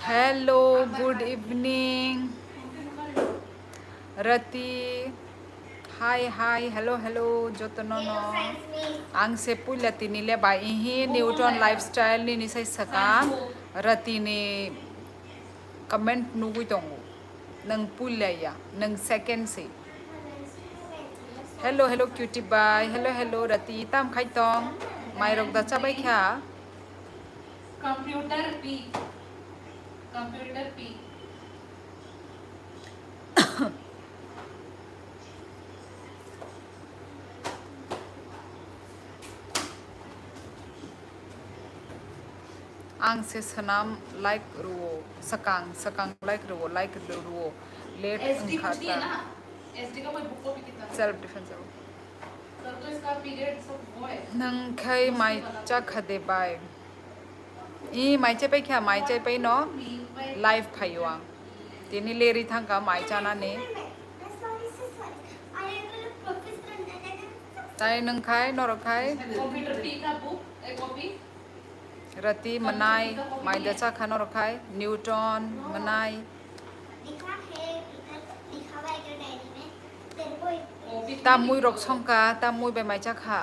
Hello, good evening, Rati. Hi, hello, Jotonono. Ang sepul Latini le ba ihi Newton lifestyle ni nisay saka Rati ni comment nugui tongo. Nang pulya ya, nang second say. Hello, cutie bye. Hello, Rati. Tam khai tong. Mai rok da chabay kya. Computer P. Computer P. Ang se sanam like ruo sakang like ruo late SD कुछ नहीं है khata ना SD का कोई book copy कितना self defense sir तो इसका period सब वो है nang khai mai cha khade bai I mai che pai kya mai che pai no live phaiwa tini leri thang ka mai cha na ne tai nang khai no ro khai computer P का book एक copy rati manai mai da cha khano ro khai newton manai ta mui rok song ka ta mui bai mai cha kha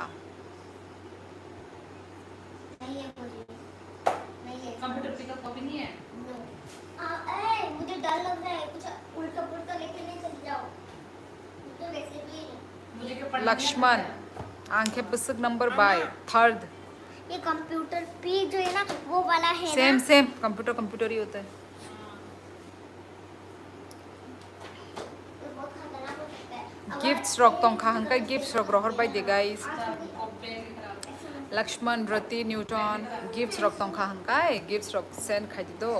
computer P का copy नहीं है मुझे डर लग रहा है कुछ उल्टा पुल्टा लेके नहीं चले जाओ तो वैसे भी मुझे क्या पढ़ना लक्ष्मण आंखें पुस्तक नंबर बाय थर्ड ये कंप्यूटर पी जो है ना वो वाला है सेम कंप्यूटर ही होता है तो बहुत खतरनाक हो सकता है गिफ्ट्स रॉक तों खा हंका गिफ्ट्स रॉक रोहर बाय दे गाइस लक्ष्मण रति न्यूटन गिफ्ट्स रॉक तों खा हंका गिफ्ट्स रॉक सेंड खाई दो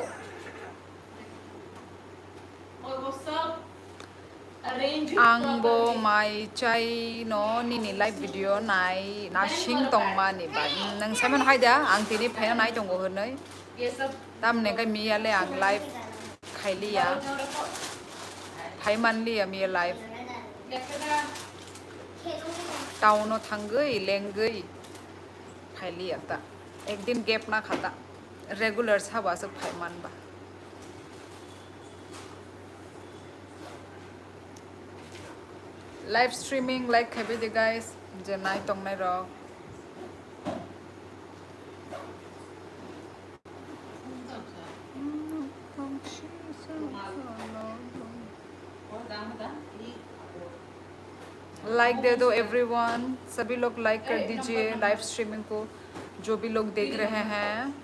और वो सब अरेंज आंबो माई चाई नो निनी लाइव वीडियो नाई ना सिंग तों मा नि बा नों सामन हायदा आं तिनि फायना नाय दंगो होनै ये सब तामने गाय मियाले आं लाइव खाइलिया फाइमानलिया मिया लाइव टाउनो थांगै लेंगै फाइलिया ता एक दिन गैप ना खाता रेगुलर साबा सब फाइमान बा लाइव स्ट्रीमिंग लाइक खाइबे दे गाइस जे नाय तंगनाय र लाइक दे दो एवरीवन सभी लोग लाइक कर दीजिए लाइव स्ट्रीमिंग को जो भी लोग देख रहे हैं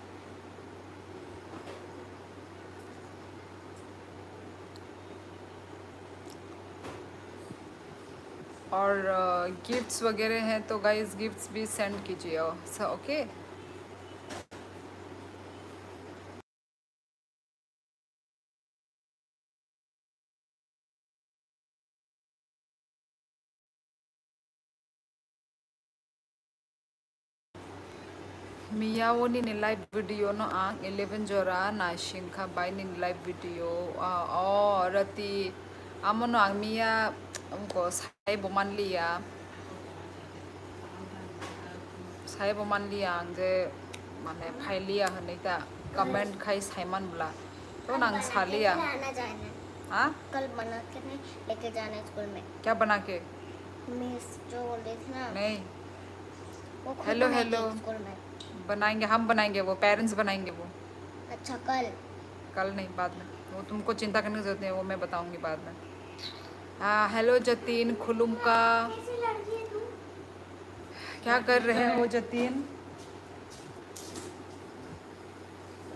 और गिफ्ट्स वगैरह हैं तो गाइस गिफ्ट्स भी सेंड कीजिए okay Mia woni ni live video no ang 11 jora na singkha bai ni live video rati amono ang Mia ko sai boman liya ang je mane phailiya hanita comment khai saiman bula तो नंग सालिया आना जाना हाँ कल बना के नहीं लेके जाना है स्कूल में क्या बना के मिस जो बोल रही थी ना नहीं वो खुद हेलो बनाएगी हेलो स्कूल में बनाएंगे हम बनाएंगे वो पेरेंट्स बनाएंगे वो अच्छा कल कल नहीं बाद में वो तुमको चिंता करने की जरूरत नहीं है वो मैं बताऊंगी बाद में हाँ हेलो जतीन खुलुम का कैसी लड़की है तू क्या कर रहे हो जतीन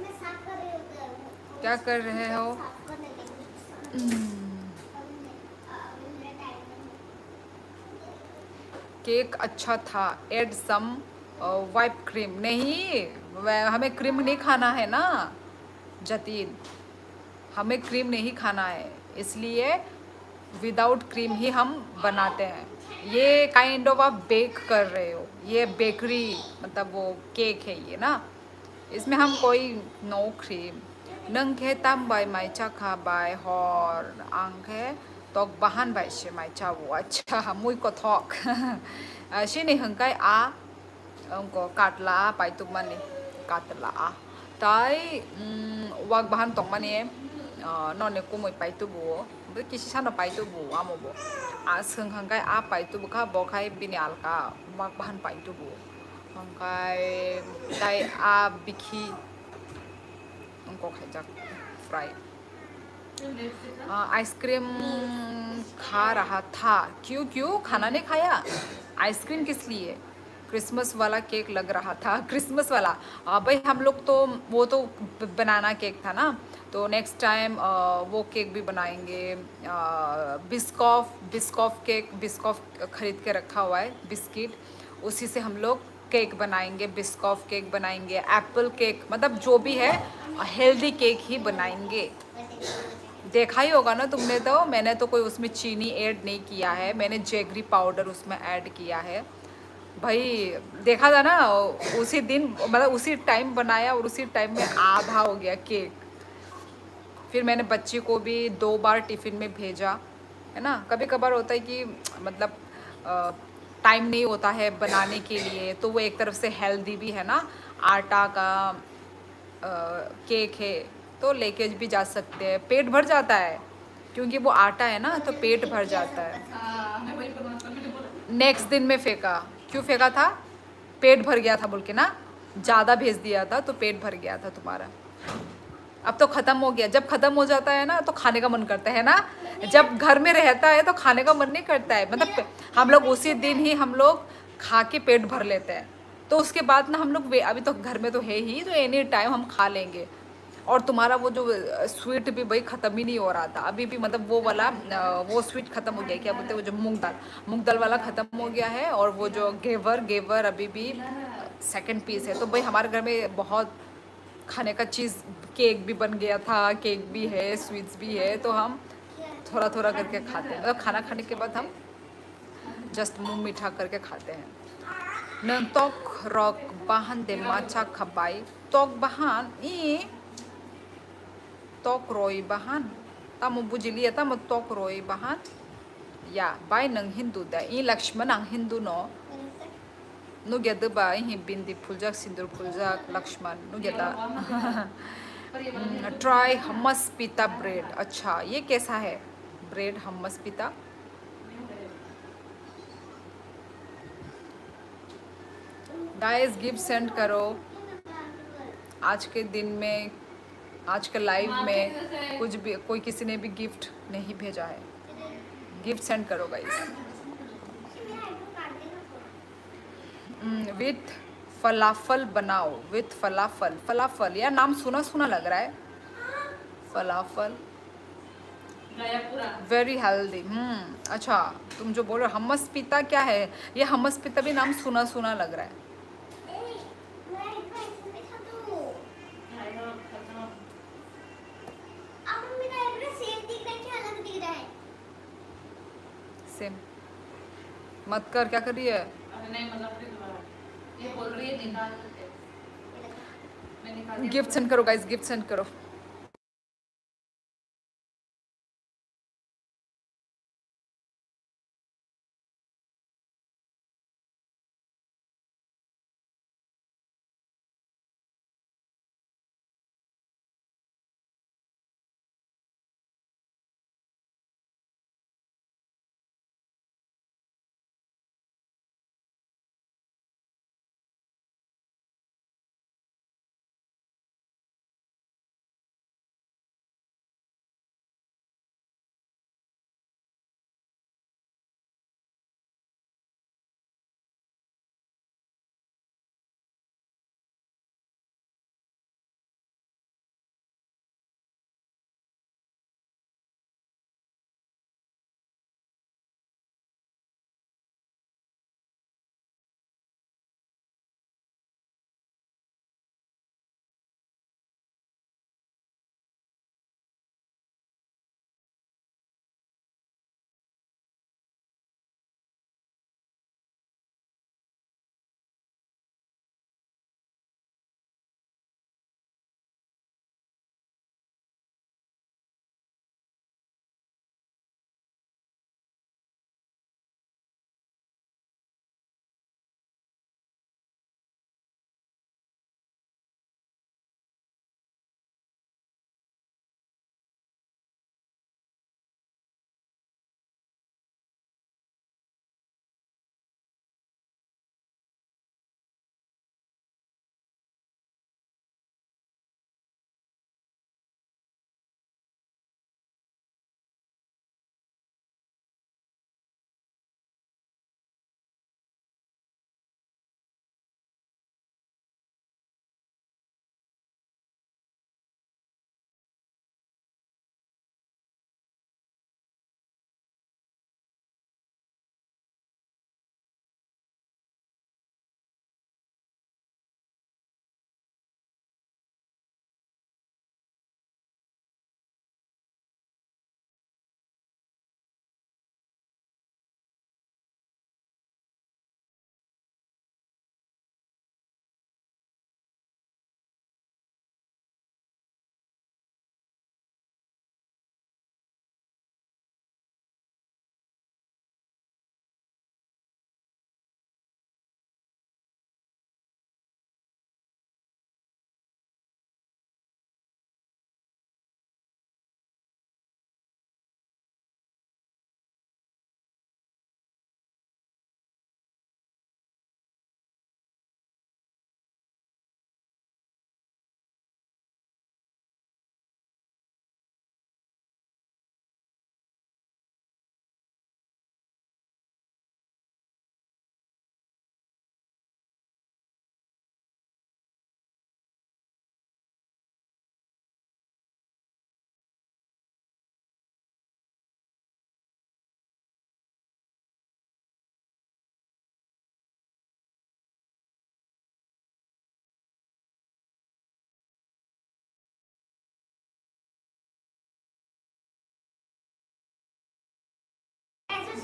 मैं साफ कर रही हूँ क्या कर रहे हो साफ करने लगी केक अच्छा था एड सम वाइप क्रीम नहीं हमें क्रीम नहीं खाना है ना जतीन हमें क्रीम नहीं खाना है इसलिए विदाउट क्रीम ही हम बनाते हैं ये काइंड ऑफ आप बेक कर रहे हो ये बेकरी मतलब वो केक है ये ना इसमें हम कोई नो क्रीम नंग के तम बाय माई खा बाय हर आंग के तक बहान बाय से माई वो अच्छा मुई को थक सिनी हंकाय आ उनको काटला पाइतुक मानी काटला ताई वाग बहान तोंग माने नॉने को मोई पाई तो बो बे किसी सानो पाई तो बो आमो बो आ संग हंगाय आ पाई तो बखा बखाय बिनि आलका वाग बहान पाई तो बो हंगाय ताई आ बिखी उनको खाई फ्राई आइसक्रीम खा रहा था। क्यों क्यों खाना नहीं खाया? आइसक्रीम किस लिए? क्रिसमस वाला केक लग रहा था। क्रिसमस वाला भाई हम लोग तो वो तो बनाना केक था ना, तो नेक्स्ट टाइम वो केक भी बनाएंगे। बिस्कॉफ बिस्कॉफ केक, बिस्कॉफ खरीद के रखा हुआ है, बिस्किट, उसी से हम लोग केक बनाएंगे। बिस्कॉफ केक बनाएंगे, एप्पल केक, मतलब जो भी है हेल्दी केक ही बनाएंगे। देखा ही होगा ना तुमने, तो मैंने तो कोई उसमें चीनी ऐड नहीं किया है, मैंने जेगरी पाउडर उसमें ऐड किया है भाई। देखा था ना उसी दिन, मतलब उसी टाइम बनाया और उसी टाइम में आधा हो गया केक। फिर मैंने बच्ची को भी 2 बार टिफ़िन में भेजा है ना। कभी कभार होता है कि मतलब टाइम नहीं होता है बनाने के लिए, तो वो एक तरफ से हेल्दी भी है ना, आटा का केक है तो लेके भी जा सकते हैं, पेट भर जाता है क्योंकि वो आटा है ना, तो पेट भर जाता है। मैं वही बनाता मैंने बोला नेक्स्ट दिन में फेंका। क्यों फेंका था? पेट भर गया था बोल के ना, ज़्यादा भेज दिया था तो पेट भर गया था तुम्हारा। अब तो ख़त्म हो गया। जब ख़त्म हो जाता है ना तो खाने का मन करता है ना, जब घर में रहता है तो खाने का मन नहीं करता है। मतलब हम लोग उसी दिन ही हम लोग खा के पेट भर लेते हैं, तो उसके बाद ना हम लोग अभी तो घर में तो है ही, तो एनी टाइम हम खा लेंगे। और तुम्हारा वो जो स्वीट भी भाई ख़त्म ही नहीं हो रहा था अभी भी, मतलब वो वाला वो स्वीट ख़त्म हो गया, क्या बोलते हैं वो जो मूंग दाल वाला ख़त्म हो गया है, और वो जो गेवर गेवर अभी भी सेकंड पीस है। तो भाई हमारे घर में बहुत खाने का चीज़, केक भी बन गया था, केक भी है, स्वीट्स भी है, तो हम थोड़ा थोड़ा करके खाते हैं। मतलब खाना खाने के बाद हम जस्ट मुंह मीठा करके खाते हैं। नंग तोक रॉक बाहन दे माचा खबाई तोक बाहन ई तोक रोई बाहन तामो बुजिलिया तामो तोक रोई बाहन या बाय नंग हिंदू दा ई लक्ष्मण आंग हिंदू नो नुगेद बा ही बिंदी फुलजाक सिंदूर फुलजाक लक्ष्मण नुगेदा पर ये वाला ट्राई हमस पिता ब्रेड। अच्छा ये कैसा है ब्रेड हमस पिता? गाइस गिफ्ट सेंड करो आज के दिन में, आज के लाइव में कुछ भी कोई किसी ने भी गिफ्ट नहीं भेजा है, गिफ्ट सेंड करो गाइस। विथ फलाफल बनाओ, विथ फलाफल। फलाफल यार नाम सुना सुना लग रहा है, फलाफल गया पूरा वेरी हेल्दी। अच्छा तुम जो बोल रहे हो हमस पिता क्या है? ये हमस पिता भी नाम सुना सुना लग रहा है। सेम मत कर, क्या कर रही है? अरे नहीं मतलब फिर दोबारा ये बोल रही है निकाल के मैं निकाल दिया गिफ्ट सेंड करो गाइस, गिफ्ट सेंड करो।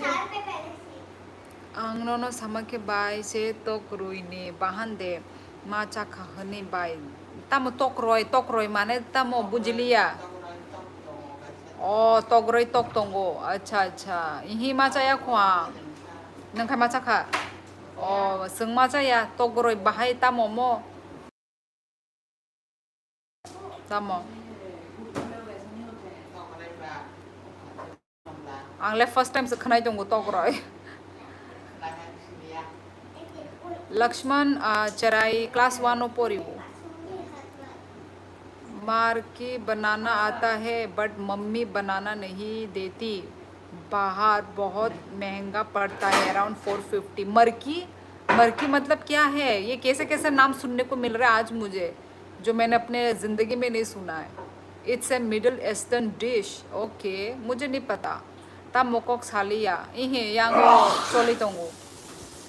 साल पे पहले से ang nono sama ke bai se tok rui ni bahan de ma cha kha hni bai tamo tok roi mane tamo bujliya oh tok roi tok tongo acha acha ihi ma cha ya khwa nang khai ma cha kha oh sung ma cha ya tok roi bahai tamo mo tamo ang le first time se khnai tongo tok roi Lakshman चराई class 1 पोरिवो मार के बनाना आता है but mummy बनाना नहीं देती बाहर बहुत महंगा पड़ता है अराउंड 450 मरकी मरकी मतलब क्या है ये कैसे कैसे नाम सुनने को मिल रहा है आज मुझे जो मैंने अपने ज़िंदगी में नहीं सुना है it's a middle eastern dish okay मुझे नहीं पता तब मोकोक सालिया इहे यांगो चोली तोंगो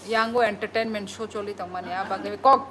यांगो एंटरटेनमेंट शो चोली तोंग माने आ बागे कोक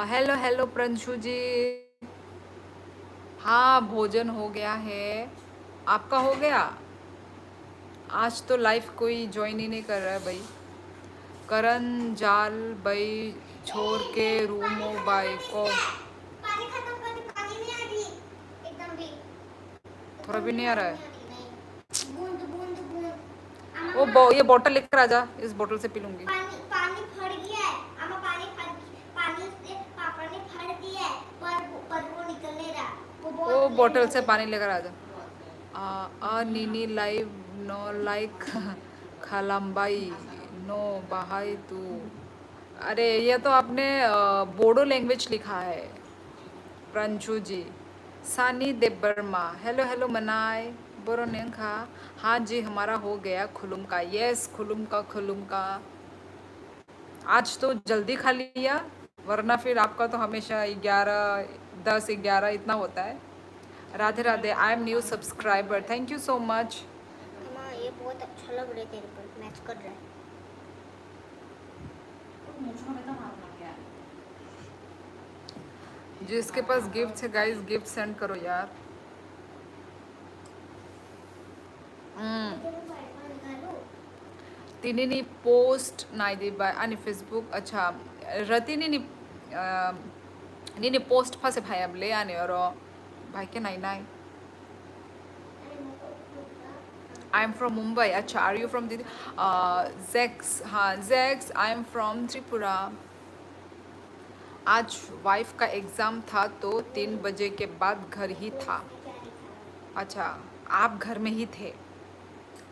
हेलो हेलो प्रंशु जी हाँ भोजन हो गया है आपका हो गया आज तो लाइफ कोई ज्वाइन ही नहीं कर रहा है भाई करण जाल भाई छोड़ के रूमो भाई को पानी खत्म कर दे पानी नहीं आ रही एकदम भी थोड़ा भी नहीं आ रहा है बूंद बूंद बूंद ये बोतल लेकर आ जा इस बोतल से पी लूंगी पानी पानी फट गया है अम्मा पानी से पापा ने फट दिया वो बोतल से पानी लेकर आ जा। नीनी लाइव नो लाइक खालम्बाई नो बहाई तू। अरे ये तो आपने बोडो लैंग्वेज लिखा है प्रंशु जी। सानी देबर्मा हेलो हेलो मनाए बोरो नेंखा। हाँ जी हमारा हो गया खुलुम का। यस खुलुम का आज तो जल्दी खा लिया, वरना फिर आपका तो हमेशा 11 10 11 इतना होता है। Radhe Radhe. I am new subscriber, thank you so much. माँ ये बहुत अच्छा लग रहा है तेरे पर, मैच कर रहा है। मुझको में तो मारना क्या है? जिसके पास गिफ्ट है गाइस गिफ्ट सेंड करो यार। तेरे पापा निकालो। तिनी पोस्ट नाही दे बाय आणि फेसबुक अच्छा रतीनी नी पोस्ट फासे भाई अब ले आने और भाई के नहीं नहीं। अरे मैं तो आई एम फ्रॉम मुंबई। अच्छा आर यू फ्रॉम दीदी? जैक्स, हाँ जैक्स आई एम फ्रॉम त्रिपुरा। आज वाइफ का एग्ज़ाम था तो 3 बजे के बाद घर ही था। इसमें क्या लिखा अच्छा आप घर में ही थे।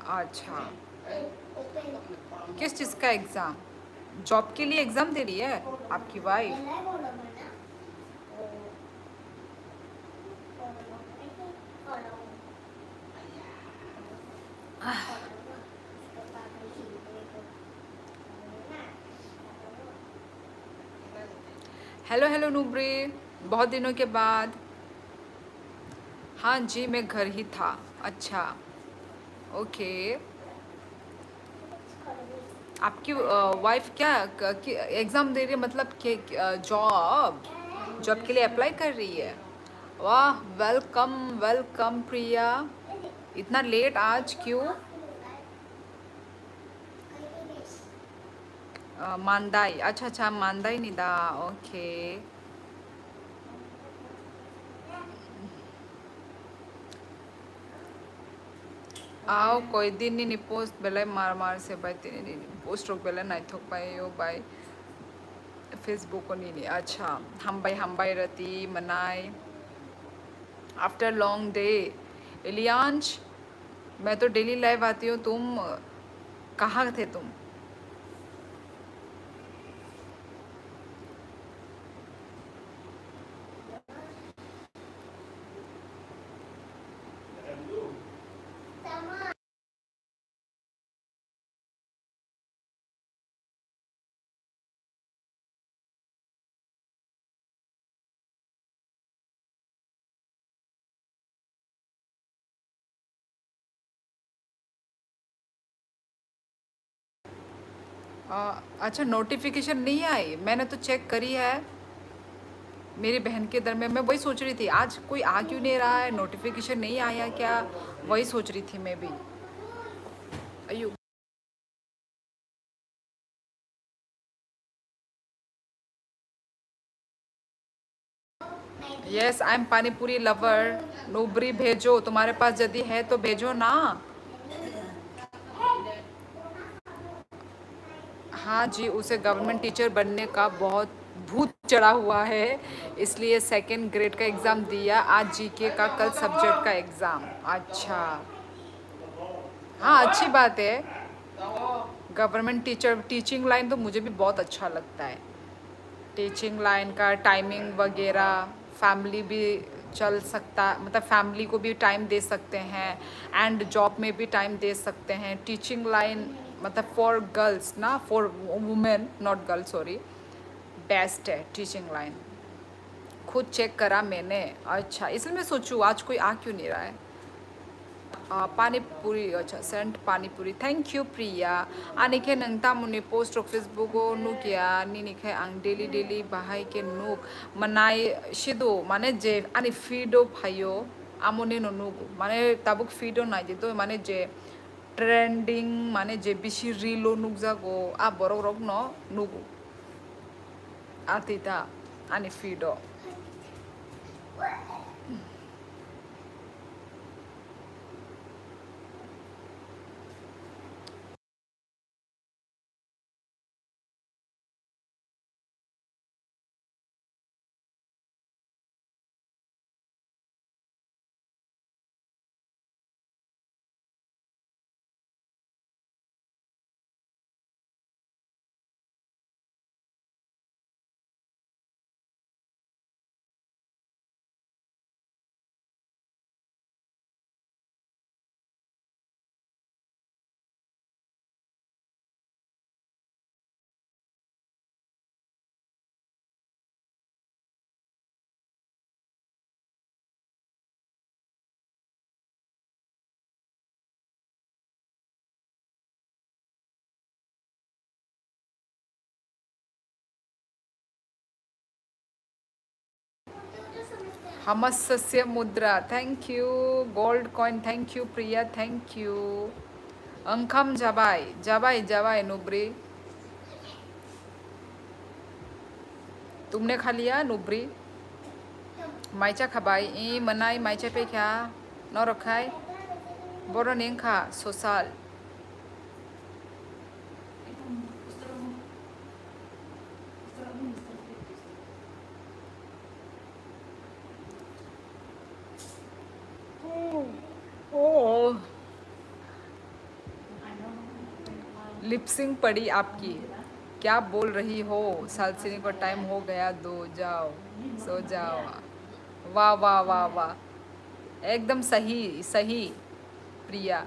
अच्छा है? ओपन किस चीज़ का एग्ज़ाम? जॉब के लिए एग्ज़ाम दे रही है आपकी वाइफ? एला बोलो मना। हेलो हेलो नूबरी, बहुत दिनों के बाद। हाँ जी मैं घर ही था। अच्छा ओके। आपकी वाइफ क्या एग्ज़ाम दे रही है मतलब कि जॉब जॉब के लिए अप्लाई कर रही है? वाह वेलकम वेलकम प्रिया। इतना लेट आज क्यों? मांदाई, अच्छा अच्छा मांदाई निदा ओके। आओ कोई दिन नहीं पोस्ट बेले मार मार से बाय तीन पोस्ट रोक बेले नहीं थोक पाए यो बाय फेसबुक को नहीं अच्छा हम बाय रती मनाए आफ्टर लॉन्ग डे। एलियांश मैं तो डेली लाइव आती हूँ, तुम कहाँ थे तुम? अच्छा नोटिफिकेशन नहीं आई, मैंने तो चेक करी है मेरी बहन के दर में। मैं वही सोच रही थी आज कोई आ क्यों नहीं रहा है, नोटिफिकेशन नहीं आया क्या? वही सोच रही थी मैं भी। अयो यस आई एम पानी पूरी लवर। नूबरी भेजो, तुम्हारे पास यदि है तो भेजो ना। हाँ जी उसे गवर्नमेंट टीचर बनने का बहुत भूत चढ़ा हुआ है, इसलिए सेकंड ग्रेड का एग्ज़ाम दिया। आज जीके का, कल सब्जेक्ट का एग्ज़ाम। अच्छा हाँ अच्छी बात है। गवर्नमेंट टीचर टीचिंग लाइन तो मुझे भी बहुत अच्छा लगता है। टीचिंग लाइन का टाइमिंग वगैरह, फैमिली भी चल सकता, मतलब फैमिली को भी टाइम दे सकते हैं एंड जॉब में भी टाइम दे सकते हैं। टीचिंग लाइन मतलब फॉर गर्ल्स ना, for women not girl sorry, best है टीचिंग लाइन। खुद चेक करा मैंने। अच्छा इसलिए मैं सोचूं आज कोई आ क्यों नहीं रहा है। पानी पूरी अच्छा सेंट पानी पूरी थैंक यू प्रिया। आनिखे नंता मुनि पोस्ट फेसबुक नुकिया निनिखे आं डेली डेली बाहाय के नुक मनाय शिदो माने जे आनि फीडो फायो आमने नो नुगु माने ताबुक फीडो नाय जे तो माने जे ट्रेंडिंग माने जे बिसि रिलो नुक जागो आ बरक रक न नुगु आतिता आनि फीडो। हमस्य मुद्रा, thank you. Gold coin, thank you Priya, thank you. अंकम जबाई जबाई जबाई नुब्री, तुमने खा लिया नुब्री? माइचा खाबाई ई मनाई माइचा पे क्या न रखाई बोरो नें खा सोसाल ओ लिपसिंग पड़ी आपकी, क्या बोल रही हो? सालसिनी को टाइम हो गया, दो जाओ सो जाओ। वाह वाह वाह वाह, एकदम सही सही प्रिया।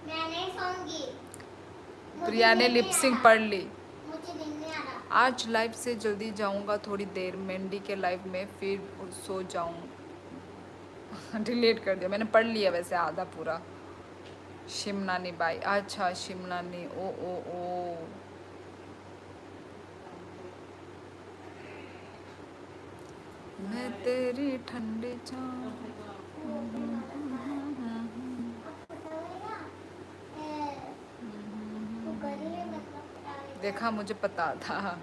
मैं नहीं सोऊंगी। प्रिया ने लिपसिंग पढ़ ली। मुझे नींद नहीं आ रहा। आज लाइव से जल्दी जाऊंगा थोड़ी देर, मेंडी के लाइव में फिर सो जाऊं। डिलीट कर दिया मैंने, पढ़ लिया वैसे आधा पूरा। शिमनानी बाई, अच्छा शिमनानी, ओ ओ ओ। मैं तेरी ठंडी चाह। देखा, मुझे पता था।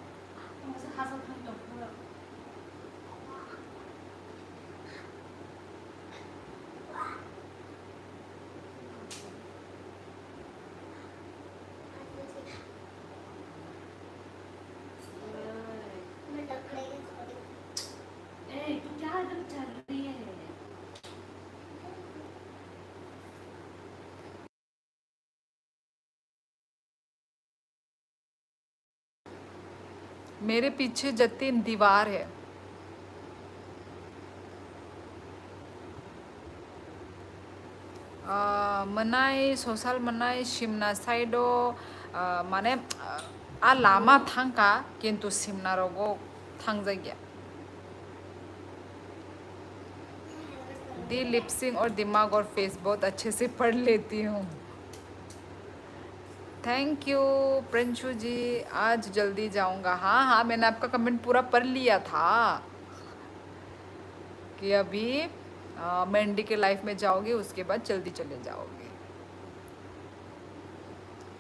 तू क्या एकदम चल रही है? मेरे पीछे जतीन दीवार है। मनाई सोशल मनाई शिमना साइडो माने आ लामा थांका किंतु शिमना रोगो थांग जाएगा। दी लिपसिंग और दिमाग और फेस बहुत अच्छे से पढ़ लेती हूँ। थैंक यू प्रिंशु जी, आज जल्दी जाऊंगा। हाँ हाँ, मैंने आपका कमेंट पूरा पढ़ लिया था कि अभी मेंडी के लाइफ में जाओगे, उसके बाद जल्दी चले जाओगे।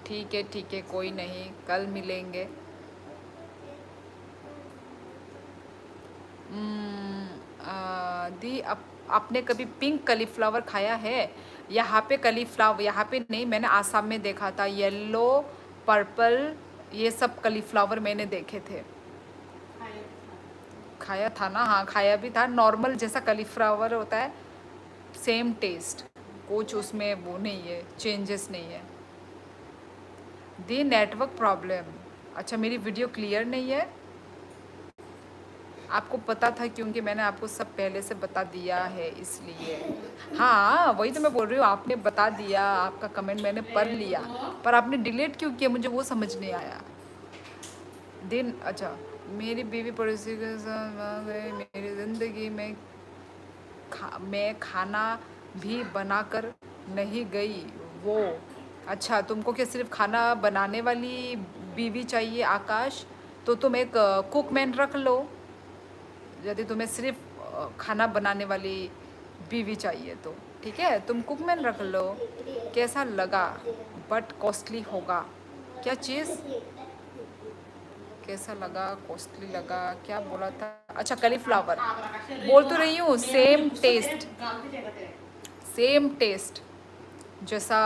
ठीक है कोई नहीं, कल मिलेंगे। दी आपने कभी पिंक कलीफ्लावर खाया है? यहाँ पे कलीफ्लावर, यहाँ पे नहीं, मैंने आसाम में देखा था। येलो पर्पल ये सब कलीफ्लावर मैंने देखे थे। खाया था ना? हाँ खाया भी था। नॉर्मल जैसा कलीफ्लावर होता है, सेम टेस्ट, कुछ उसमें वो नहीं है, चेंजेस नहीं है। दी नेटवर्क प्रॉब्लम, अच्छा मेरी वीडियो क्लियर नहीं है? आपको पता था क्योंकि मैंने आपको सब पहले से बता दिया है इसलिए। हाँ वही तो मैं बोल रही हूँ, आपने बता दिया, आपका कमेंट मैंने पढ़ लिया, पर आपने डिलीट क्यों किया मुझे वो समझ नहीं आया। दिन अच्छा, मेरी बीवी पड़ोसी के साथ आ गई मेरी ज़िंदगी में, मैं खाना भी बनाकर नहीं गई वो। अच्छा तुमको क्या सिर्फ खाना बनाने वाली बीवी चाहिए आकाश? तो तुम एक कुकमैन रख लो। यदि तुम्हें सिर्फ खाना बनाने वाली बीवी चाहिए तो ठीक है, तुम कुकमैन रख लो। कैसा लगा? बट कॉस्टली होगा। क्या चीज़? कैसा लगा? कॉस्टली लगा, क्या बोला था? अच्छा कलीफ्लावर बोल तो रही हूँ। सेम टेस्ट, सेम टेस्ट जैसा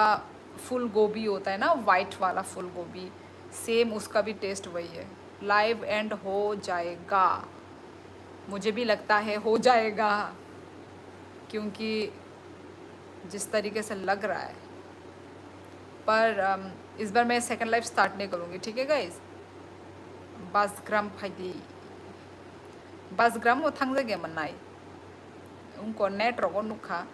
फुल गोभी होता है ना, वाइट वाला फुल गोभी, सेम उसका भी टेस्ट वही है। लाइव एंड हो जाएगा, मुझे भी लगता है हो जाएगा, क्योंकि जिस तरीके से लग रहा है। पर इस बार मैं सेकंड लाइफ स्टार्ट नहीं करूँगी, ठीक है गाइस? 5 ग्राम फायदी 5 ग्राम वो थंग जगह मनाई उनको नेट रोगो नुखा।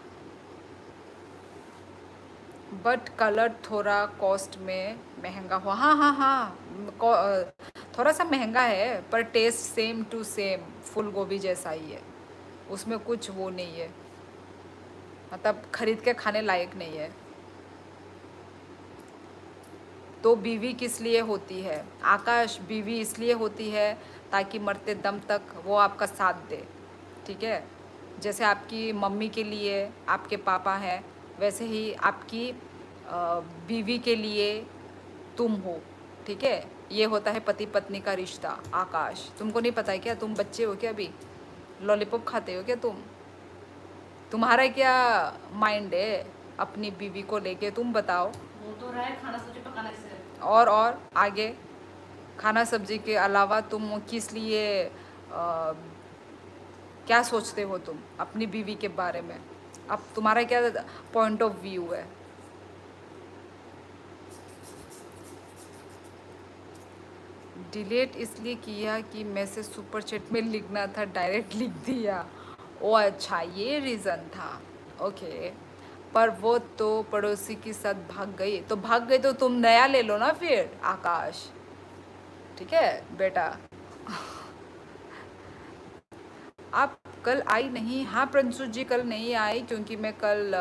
बट कलर थोड़ा कॉस्ट में महंगा हुआ। हाँ हाँ हाँ, थोड़ा सा महंगा है, पर टेस्ट सेम टू सेम फुल गोभी जैसा ही है, उसमें कुछ वो नहीं है, मतलब खरीद के खाने लायक नहीं है। तो बीवी किस लिए होती है आकाश? बीवी इसलिए होती है ताकि मरते दम तक वो आपका साथ दे, ठीक है? जैसे आपकी मम्मी के लिए आपके पापा हैं, वैसे ही आपकी बीवी के लिए तुम हो, ठीक है। ये होता है पति पत्नी का रिश्ता। आकाश, तुमको नहीं पता है क्या? तुम बच्चे हो क्या अभी? लॉलीपॉप खाते हो क्या तुम? तुम्हारा क्या माइंड है अपनी बीवी को लेके? तुम बताओ। वो तो रहा है खाना सब्जी पकाने से। और आगे खाना सब्जी के अलावा तुम किस लिए क्या सोचते हो तुम अपनी बीवी के बारे में? अब तुम्हारा क्या पॉइंट ऑफ व्यू है? डिलीट इसलिए किया कि मैसेज सुपर चैट में लिखना था, डायरेक्ट लिख दिया। ओ अच्छा, ये रीज़न था। ओके, पर वो तो पड़ोसी के साथ भाग गई। तो भाग गई तो तुम नया ले लो ना फिर आकाश, ठीक है बेटा। आप कल आई नहीं? हाँ प्रिंसू जी, कल नहीं आई क्योंकि मैं कल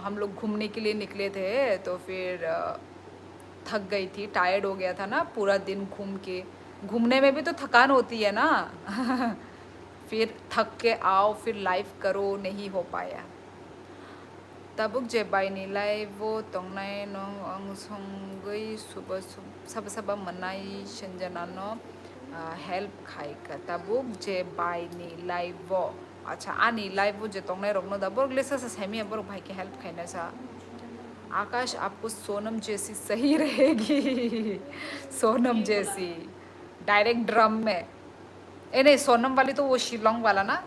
हम लोग घूमने के लिए निकले थे, तो फिर थक गई थी, टायर्ड हो गया था ना पूरा दिन घूम के। घूमने में भी तो थकान होती है ना। फिर थक के आओ, फिर लाइव करो, नहीं हो पाया। तबुक जे बाइनी लाइव वो तोंगनाय नो संगई सुबह सब सब मनाई संजना नो हेल्प खाई का तबुक जे बाइनी लाइव वो। अच्छा, आनी लाइव वो जे तोंगनाय रोकनो दबोर ग्लेसा से सेमी अबर भाई के हेल्प खाइना सा। आकाश, आपको सोनम जैसी सही रहेगी। सोनम जैसी डायरेक्ट ड्रम में। ए नहीं, सोनम वाली तो वो शिलोंग वाला ना।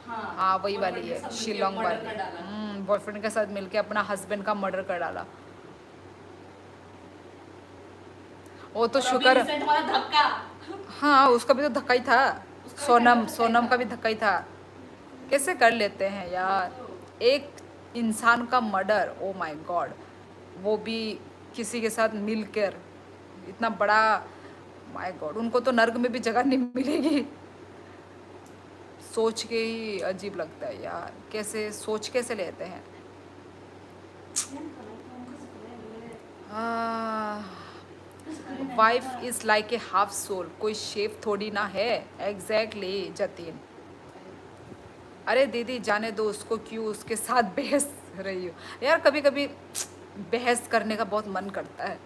हाँ वही वाली है, शिलोंग वाली। बॉयफ्रेंड के साथ मिलके अपना हस्बैंड का मर्डर कर डाला। वो तो शुक्र। धक्का। हाँ, उसका भी तो धक्का ही था। सोनम का भी धक्का ही था। कैसे कर लेते हैं यार एक इंसान का मर्डर। ओ माय गॉड, वो भी किसी के साथ मिलकर, इतना बड़ा। माय गॉड, उनको तो नर्क में भी जगह नहीं मिलेगी। सोच के ही अजीब लगता है यार, कैसे सोच कैसे लेते हैं। Wife is like a half soul, कोई शेफ थोड़ी ना है। एग्जैक्टली जतीन। अरे दीदी जाने दो उसको, क्यों उसके साथ बहस रही हो यार? कभी कभी बहस करने का बहुत मन करता है।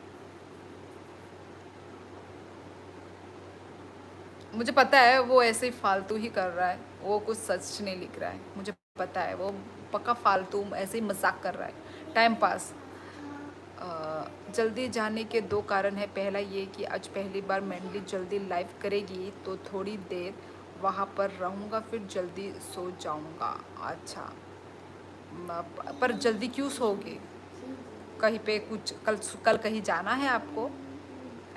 मुझे पता है वो ऐसे ही फालतू ही कर रहा है, वो कुछ सच नहीं लिख रहा है। मुझे पता है वो पक्का फालतू ऐसे ही मजाक कर रहा है, टाइम पास। जल्दी जाने के दो कारण है। पहला ये कि आज पहली बार मैंडली जल्दी लाइव करेगी तो थोड़ी देर वहाँ पर रहूँगा, फिर जल्दी सो जाऊँगा। अच्छा, पर जल्दी क्यों सोओगे? कहीं पे कुछ कल कहीं जाना है आपको,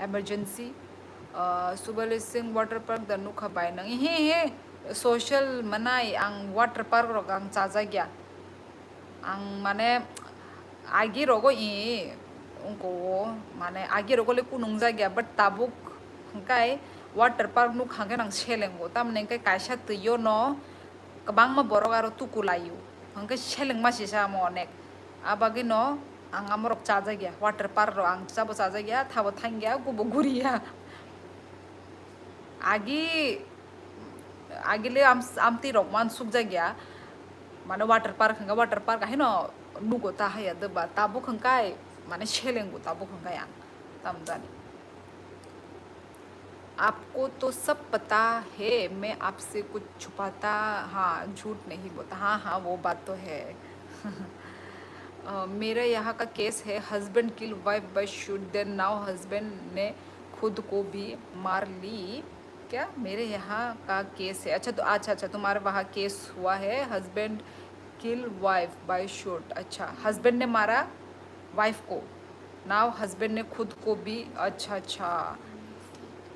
एमरजेंसी? सुबह सिंह वाटर पार्क दनु खबाय नंग हे सोशल मनाई आं वाटर पार्क रग आं चाजागिया आं माने आगे रगो उनको माने आगे रगो ले कुनुंग जागिया बट ताबुक हंकाय वाटर पार्क नु खांगे नंग सेलेंगो तामने के कायसा तुयो न कबांग मा बरग आरो तुकुलायो हंके सेलेंग मासिसा मनेक आबागे न आं आमरक चाजागिया वाटर पार्क रो आं चाबो चाजागिया थाबो थांगिया गुबो गुरिया आगीले आमती रकमान सुक जागिया माने वाटर पार्क है न नुगो ताहाया दबा ताबो खंकाय माने शेलेंगो ताबो खंकाया तम जाने। आपको तो सब पता है, मैं आपसे कुछ छुपाता, हाँ झूठ नहीं बोलता। हाँ हाँ वो बात तो है। मेरा यहाँ का केस है, husband kill wife by shoot then now husband ने खुद को भी मार ली। क्या मेरे यहाँ का केस है? अच्छा तो अच्छा तुम्हारे वहाँ केस हुआ है, husband kill wife by shoot. अच्छा, हस्बैंड ने मारा वाइफ को, नाउ हस्बैंड ने खुद को भी। अच्छा,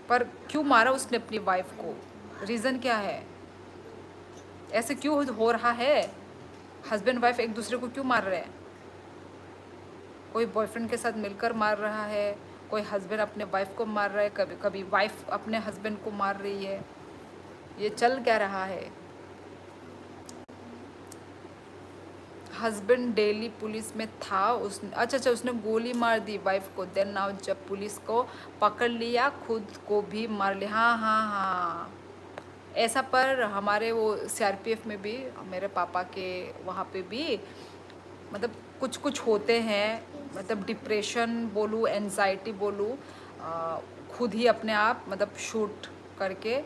पर क्यों मारा उसने अपनी वाइफ को? रीज़न क्या है? ऐसे क्यों हो रहा है? हस्बैंड वाइफ एक दूसरे को क्यों मार रहे हैं? कोई बॉयफ्रेंड के साथ मिलकर मार रहा है, कोई हस्बैंड अपने वाइफ को मार रहा है, कभी कभी वाइफ अपने हस्बैंड को मार रही है। ये चल क्या रहा है? हस्बैंड दिल्ली पुलिस में था, उसने अच्छा उसने गोली मार दी वाइफ को, देन नाउ जब पुलिस को पकड़ लिया खुद को भी मार लिया। हाँ, ऐसा पर हमारे वो सीआरपीएफ में भी मेरे पापा के वहाँ पे भी मतलब कुछ कुछ होते हैं, मतलब डिप्रेशन बोलूँ, एनजाइटी बोलूँ, खुद ही अपने आप मतलब शूट करके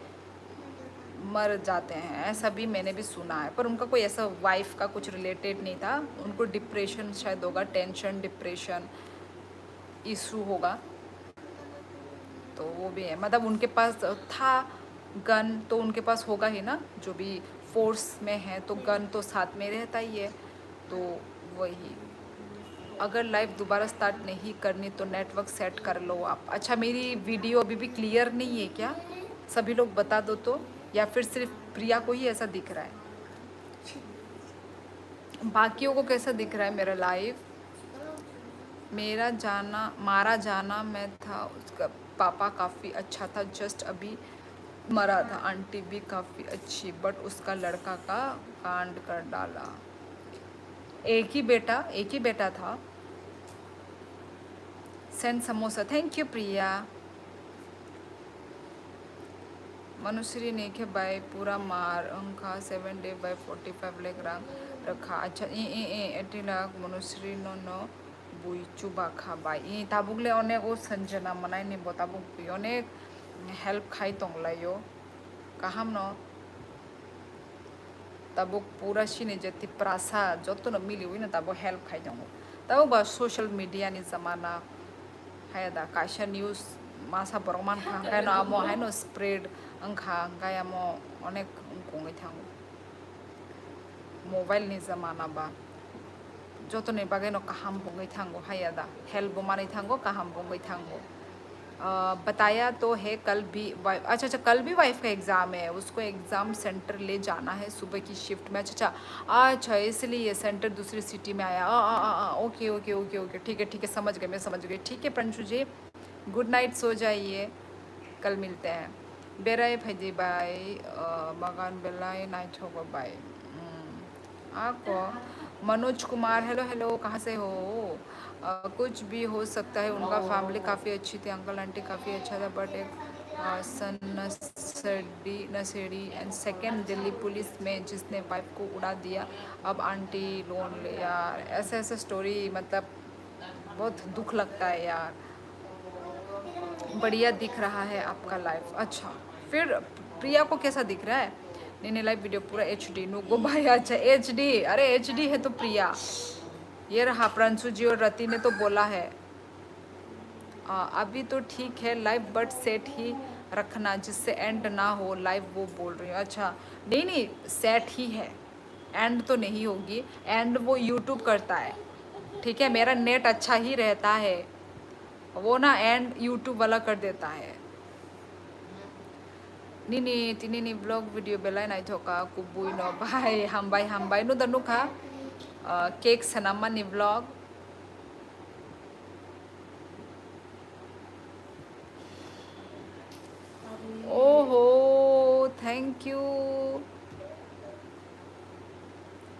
मर जाते हैं, ऐसा भी मैंने भी सुना है। पर उनका कोई ऐसा वाइफ का कुछ रिलेटेड नहीं था, उनको डिप्रेशन शायद होगा, टेंशन डिप्रेशन इशू होगा, तो वो भी है। मतलब उनके पास था गन, तो उनके पास होगा ही ना, जो भी फोर्स में है तो गन तो साथ में रहता ही है। तो वही, अगर लाइव दोबारा स्टार्ट नहीं करनी तो नेटवर्क सेट कर लो आप। अच्छा, मेरी वीडियो अभी भी क्लियर नहीं है क्या? सभी लोग बता दो तो, या फिर सिर्फ प्रिया को ही ऐसा दिख रहा है? बाकियों को कैसा दिख रहा है मेरा लाइव? मेरा जाना, मारा जाना मैं था, उसका पापा काफ़ी अच्छा था, जस्ट अभी मरा था। आंटी भी काफ़ी अच्छी, बट उसका लड़का का कांड कर डाला। एक ही बेटा था। सेंड समोसा, थैंक यू प्रिया। मनुश्री ने के बाय पूरा मार अंका 7 डे बाय 45 लाख रखा। अच्छा ए 80 लाख मनुश्री नो नो बुई चुबा खा बाय ताबुकले अनेक ओ संजना मनाय नि बताबुक अनेक हेल्प खाई तंगलायो काहाम न ताबुक पूरा सिने जति प्रासा जतो न मिली हुइन ताबुक हेल्प खाई दंगो ताबुक बा सोशल मीडिया नि जमाना हायदा काशा न्यूज मासा बरमान खांगाय न आमो हाय न स्प्रेड अंखा अंगाय आमो अनेक उंकोंगै थांगो मोबाइल नि जमाना बा जतो ने बागे न काहाम बुंगै थांगो हायदा हेल्प मानै थांगो काहाम बुंगै थांगो। बताया तो है कल भी अच्छा कल भी वाइफ का एग्ज़ाम है, उसको एग्ज़ाम सेंटर ले जाना है सुबह की शिफ्ट में। अच्छा इसलिए सेंटर दूसरी सिटी में आया। ओके ओके ओके ओके, ठीक है समझ गए, मैं समझ गई। ठीक है प्रंशु जी, गुड नाइट, सो जाइए, कल मिलते हैं। बेराय भाई बाय बागान बेलाय नाइट होगा बाय। आपको मनोज कुमार, हेलो हेलो, कहाँ से हो? कुछ भी हो सकता है, उनका फैमिली काफ़ी अच्छी थी, अंकल आंटी काफ़ी अच्छा था, बट एक सन नशेड़ी एंड सेकेंड दिल्ली पुलिस में जिसने वाइफ को उड़ा दिया, अब आंटी लोन ले। यार ऐसे ऐसे स्टोरी मतलब बहुत दुख लगता है यार। बढ़िया दिख रहा है आपका लाइफ। अच्छा, फिर प्रिया को कैसा दिख रहा है? नहीं लाइव वीडियो पूरा HD नु गो भाई। अच्छा HD, अरे HD है तो प्रिया ये रहा। प्रांशु जी और रति ने तो बोला है अभी तो ठीक है लाइव, बट सेट ही रखना जिससे एंड ना हो लाइव, वो बोल रही हूँ। अच्छा नहीं सेट ही है, एंड तो नहीं होगी, एंड वो यूट्यूब करता है। ठीक है, मेरा नेट अच्छा ही रहता है, वो ना एंड यूट्यूब वाला कर देता है। Nini tinini vlog video belai nai thoka kubui no bai hambai no danu ka cake sanama ni vlog. Oh thank you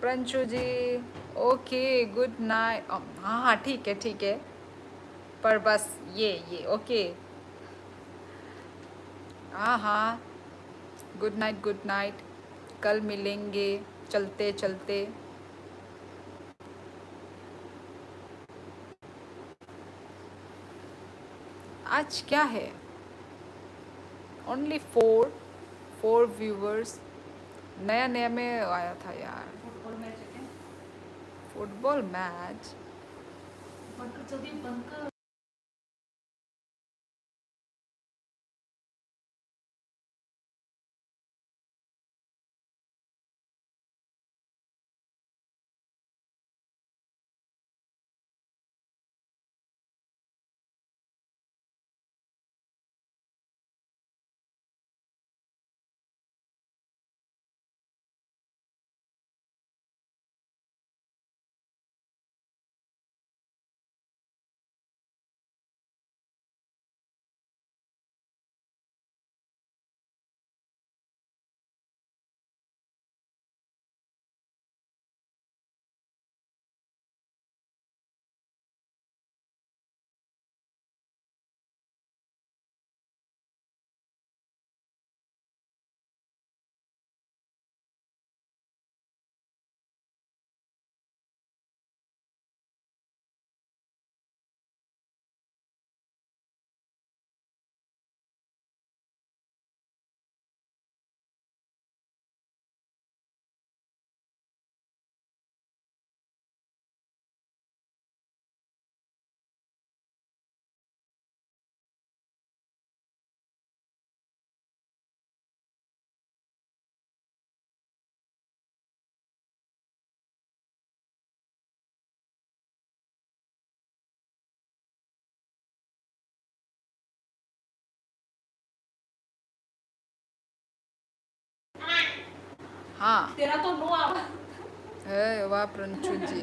Pranshu ji. Okay good night. हाँ ठीक है, पर बस ये ओके। हाँ गुड नाइट, कल मिलेंगे चलते चलते। आज क्या है? Only four viewers. नया में आया था यार। फुटबॉल मैच है क्या? फुटबॉल मैच जल्दी बंद कर। हाँ तेरा तो नो आवा है वाह प्रंचु जी।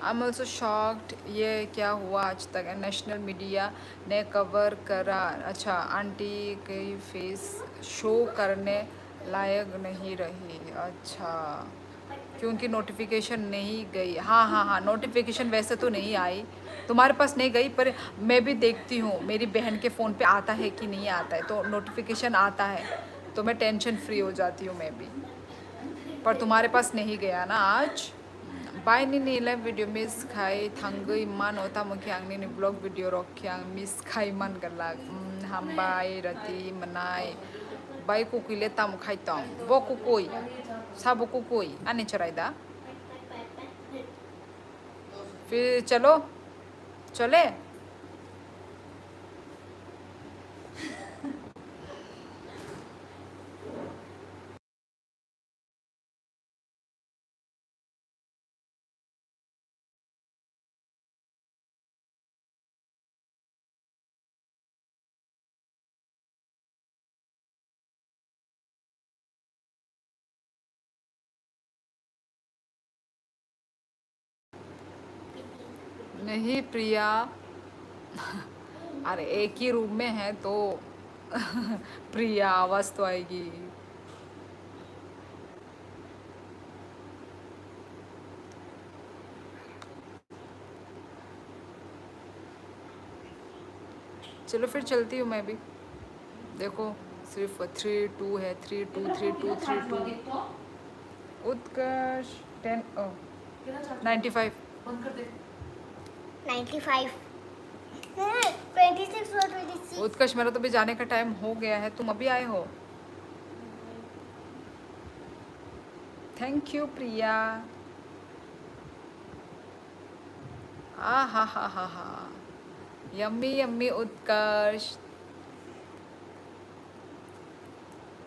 आई एम ऑल्सो शॉक्ड, ये क्या हुआ आज तक नेशनल मीडिया ने कवर करा। अच्छा आंटी की फेस शो करने लायक नहीं रही। अच्छा क्योंकि नोटिफिकेशन नहीं गई। हाँ हाँ हाँ, नोटिफिकेशन वैसे तो नहीं आई, तुम्हारे पास नहीं गई, पर मैं भी देखती हूँ मेरी बहन के फ़ोन पे आता है कि नहीं आता है, तो नोटिफिकेशन आता है तो मैं टेंशन फ्री हो जाती हूँ मैं भी, पर तुम्हारे पास नहीं गया ना आज। बाय नीला वीडियो मिस खाई थंग मान होता मुखी आंगनी ब्लॉग वीडियो रखे मिस खाई मान गला हम बाय रति मनाई बाय कुकुले ताम खाई तम बो कुकुई साबो कुकुई आने चराइदा फिर चलो चले। नहीं प्रिया, अरे एक ही रूम में है तो प्रिया आवाज़ तो आएगी। चलो फिर चलती हूँ मैं भी। देखो सिर्फ 3-2 है, 3-2 3-2 3-2 उत्कर्ष 10 95। बंद कर दे 95 नहीं 26 और 26 उत्कर्ष मेरा तो भी जाने का टाइम हो गया है, तुम अभी आए हो। थैंक यू प्रिया। आ हा yummy yummy Utkarsh,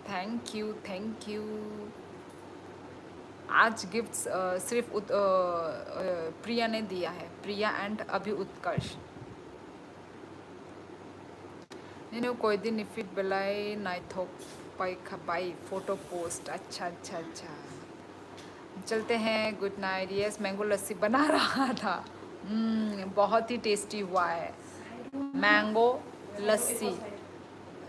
thank you thank you. आज गिफ्ट्स सिर्फ प्रिया ने दिया है, प्रिया एंड अभी उत्कर्ष। नहीं कोई दिन निफिट बेलाई नाइथोक पाई खबाई फोटो पोस्ट। अच्छा अच्छा अच्छा चलते हैं, गुड नाइट। यस मैंगो लस्सी बना रहा था, बहुत ही टेस्टी हुआ है मैंगो लस्सी।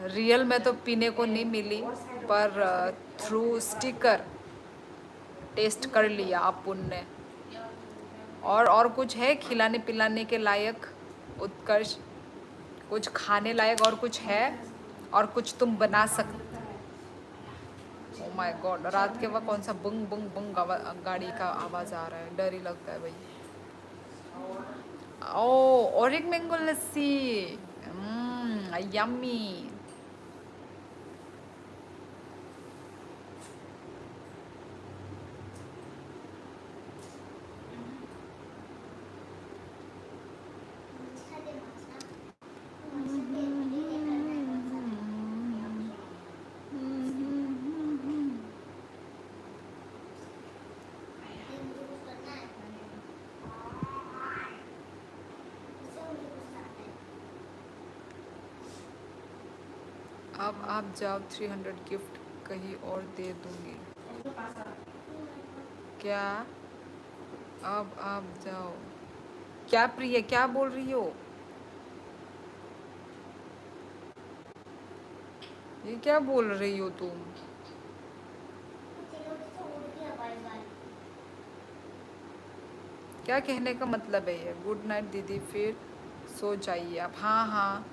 रियल में तो पीने को नहीं मिली, पर थ्रू स्टिकर टेस्ट कर लिया अपन ने। और कुछ है खिलाने पिलाने के लायक उत्कर्ष, कुछ खाने लायक और कुछ है, और कुछ तुम बना सकते। ओ माय गॉड, रात के वक्त कौन सा बुंग बुंग बुंग गाड़ी का आवाज़ आ रहा है, डर ही लगता है भाई। ओ और एक मैंगो लस्सी, यम्मी। अब आप जाओ, 300 गिफ्ट कहीं और दे दूंगी। क्या अब आप जाओ? क्या प्रिय क्या बोल रही हो? ये क्या बोल रही हो तुम? क्या कहने का मतलब है ये? गुड नाइट दीदी, फिर सो जाइए आप। हाँ हाँ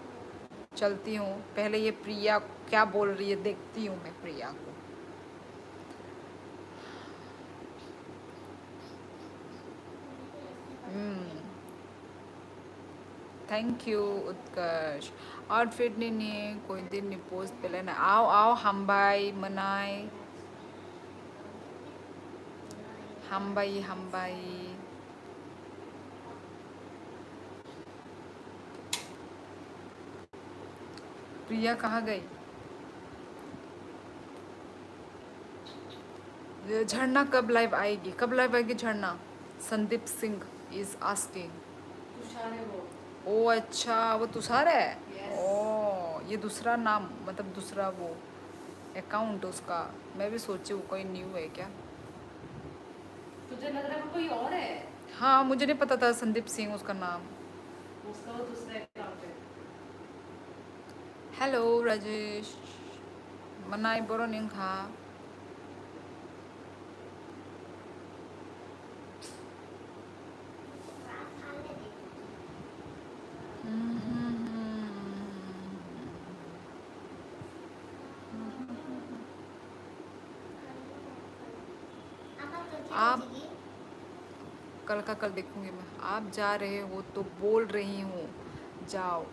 चलती हूँ, पहले ये प्रिया क्या बोल रही है देखती हूँ मैं प्रिया को। Thank you Utkarsh. आउटफिट नहीं कोई दिन नहीं पोस्ट पे ना। आओ आओ हम भाई मनाए, हम भाई। प्रिया कहाँ गई? झरना कब लाइव आएगी? कब लाइव आएगी झरना? Sandeep Singh is asking. तुषार है वो। ओ अच्छा वो तुषार है। Yes. ओ ये दूसरा नाम, मतलब दूसरा वो अकाउंट उसका। मैं भी सोची वो कोई न्यू है क्या। तुझे लग रहा है वो कोई और है। हाँ मुझे नहीं पता था संदीप सिंह उसका नाम। उसका वो दूसरा अकाउंट है। हेलो राजेश मनाई बोरो निंग खा। आप कल का कल देखूंगी मैं। आप जा रहे हो तो बोल रही हूँ जाओ।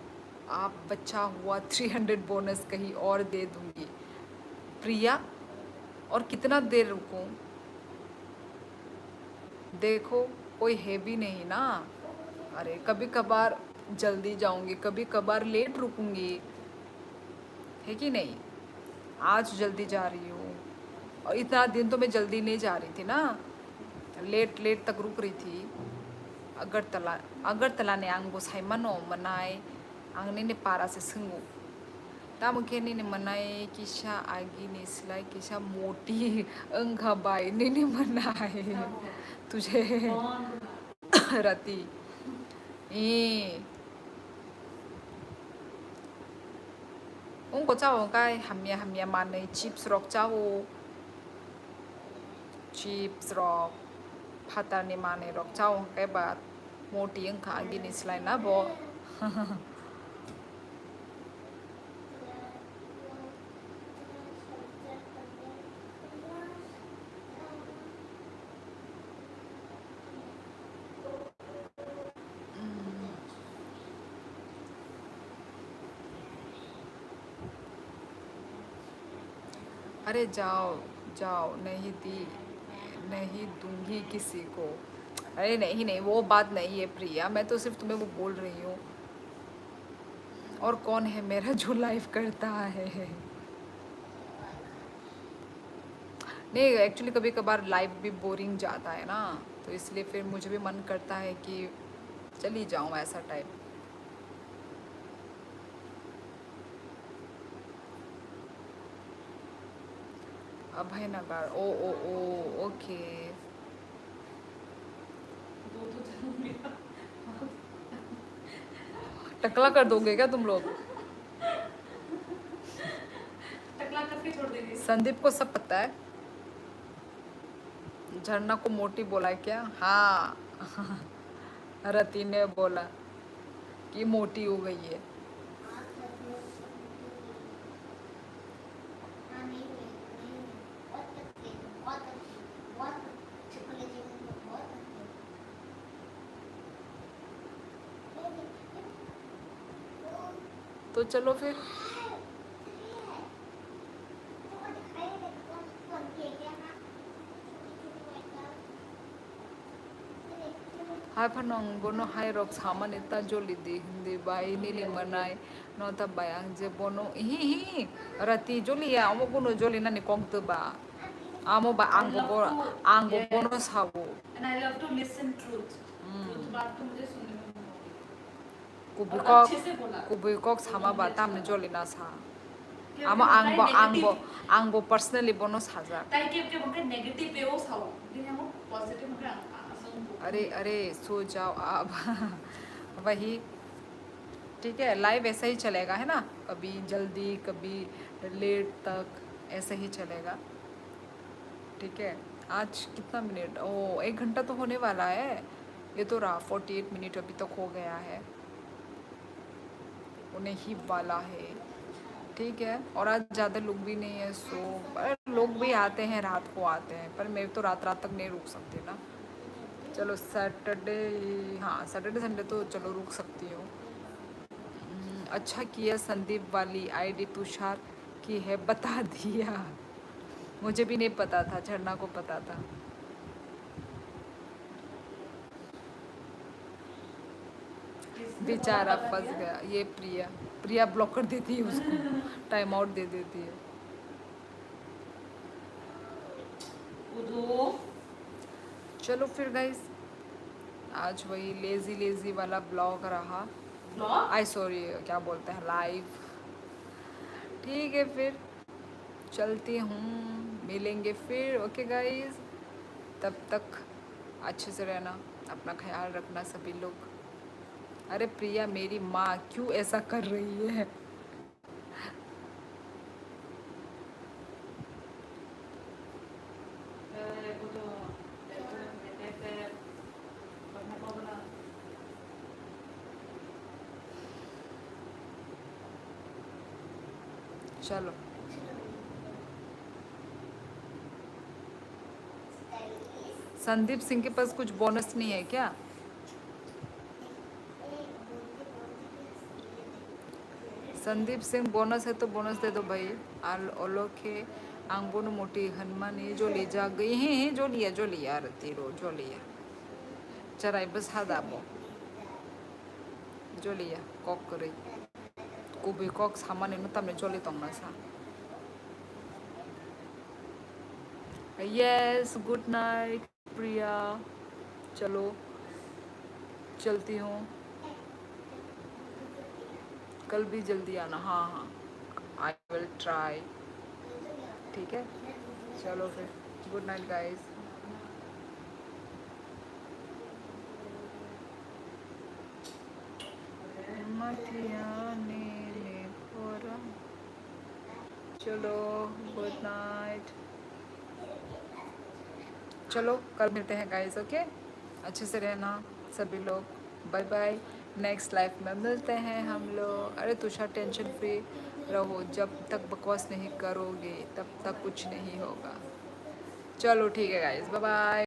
आप बच्चा हुआ 300 बोनस कहीं और दे दूंगी प्रिया। और कितना देर रुकूं। देखो कोई है भी नहीं ना। अरे कभी कभार जल्दी जाऊंगी कभी कभार लेट रुकूंगी है कि नहीं। आज जल्दी जा रही हूँ और इतना दिन तो मैं जल्दी नहीं जा रही थी ना। लेट लेट तक रुक रही थी। अगरतला ने आंगो साइमानो मनाई आंगने ने पारा से संगो तामुखे ने मनाई किसा आगी ने सिलाई किसा मोटी अंगा बाई ने मनाई तुझे कौन? रति ए उनको चाहो काय हमिया हमिया माने चिप्स रॉक चाहो चिप्स रॉक फाता ने माने रॉक चाहो काय बात मोटी अंगा आगी ने सिलाई ना बो अरे जाओ जाओ नहीं दूंगी किसी को। अरे नहीं नहीं वो बात नहीं है प्रिया मैं तो सिर्फ तुम्हें वो बोल रही हूँ। और कौन है मेरा जो लाइव करता है। नहीं एक्चुअली कभी कभार लाइव भी बोरिंग जाता है ना तो इसलिए फिर मुझे भी मन करता है कि चली जाऊँ ऐसा टाइप। अभयनगर ओ ओ ओ ओके। वो तो चलो मेरा टकला कर दोगे क्या तुम लोग। टकला करके छोड़ देंगे। संदीप को सब पता है। झरना को मोटी बोला है क्या। हाँ रति ने बोला कि मोटी हो गई है। तो चलो फिर हाय फनोंग बोनो हाय रॉक सामान इतना जोली दी हिंदी बाई नीली मनाई नौता बायांग जे बोनो ही रति जोली या अमो बोनो जोली ना निकोंग तो बा आमो बा आंगो बोनो साबो And I love to listen truth. truth बात तो मुझे सुनने में बहुत और कुबुको अच्छे से बोला। कुबुको सामा बाता हमने जोली ना सा क्या आमो क्या आंगो आंगो पर्सनली बोनो साजा ताई के मुझे नेगेटिव पे वो साओ लेकिन वो पॉजिटिव मुझे असंग अरे अरे सो जाओ आप वही ठीक है लाइव ऐसा ही चलेगा है ना कभी जल्दी कभी लेट तक ऐसे ही चलेगा। ठीक है आज कितना मिनट ओ 1 घंटा तो होने वाला है। ये तो रहा 48 मिनट अभी तक हो गया है उन्हें ही वाला है। ठीक है और आज ज़्यादा लोग भी नहीं है सो लोग भी आते हैं रात को आते हैं पर मैं तो रात रात तक नहीं रुक सकती ना। चलो सैटरडे हाँ सैटरडे संडे तो चलो रुक सकती हूँ। अच्छा किया संदीप वाली आईडी तुषार की है बता दिया। मुझे भी नहीं पता था झरना को पता था। बेचारा फंस गया ये प्रिया प्रिया ब्लॉक कर देती है उसको टाइम आउट दे देती है। उधो चलो फिर गाइस आज वही लेजी लेजी वाला ब्लॉग रहा। ब्लॉग आई सॉरी क्या बोलते हैं लाइव। ठीक है फिर चलती हूँ, मिलेंगे फिर। ओके गाइस, तब तक अच्छे से रहना, अपना ख्याल रखना सभी लोग। अरे प्रिया मेरी माँ क्यों ऐसा कर रही है? वो तो बोला चलो, संदीप सिंह के पास कुछ बोनस नहीं है क्या? संदीप सिंह बोनस है तो बोनस दे दो भाई। ओलोके आंगबोन मोटी हनुमान ये जो ले जा गई हैं, जो लिया आरती रो जो लिया चराई बस हाथ आबो जो लिया कॉक करे कोबी कॉक सामान इन तमने जोली तंगना सा। यस, गुड नाइट प्रिया, चलो चलती हूँ, कल भी जल्दी आना। हाँ हाँ, आई विल ट्राई। ठीक है, चलो फिर, गुड नाइट गाइस। चलो गुड नाइट, चलो कल मिलते हैं गाइस। ओके, अच्छे से रहना सभी लोग, बाय बाय। नेक्स्ट लाइफ में मिलते हैं हम लोग। अरे तुषार टेंशन फ्री रहो, जब तक बकवास नहीं करोगे तब तक कुछ नहीं होगा। चलो ठीक है गाइस, बाय बाय।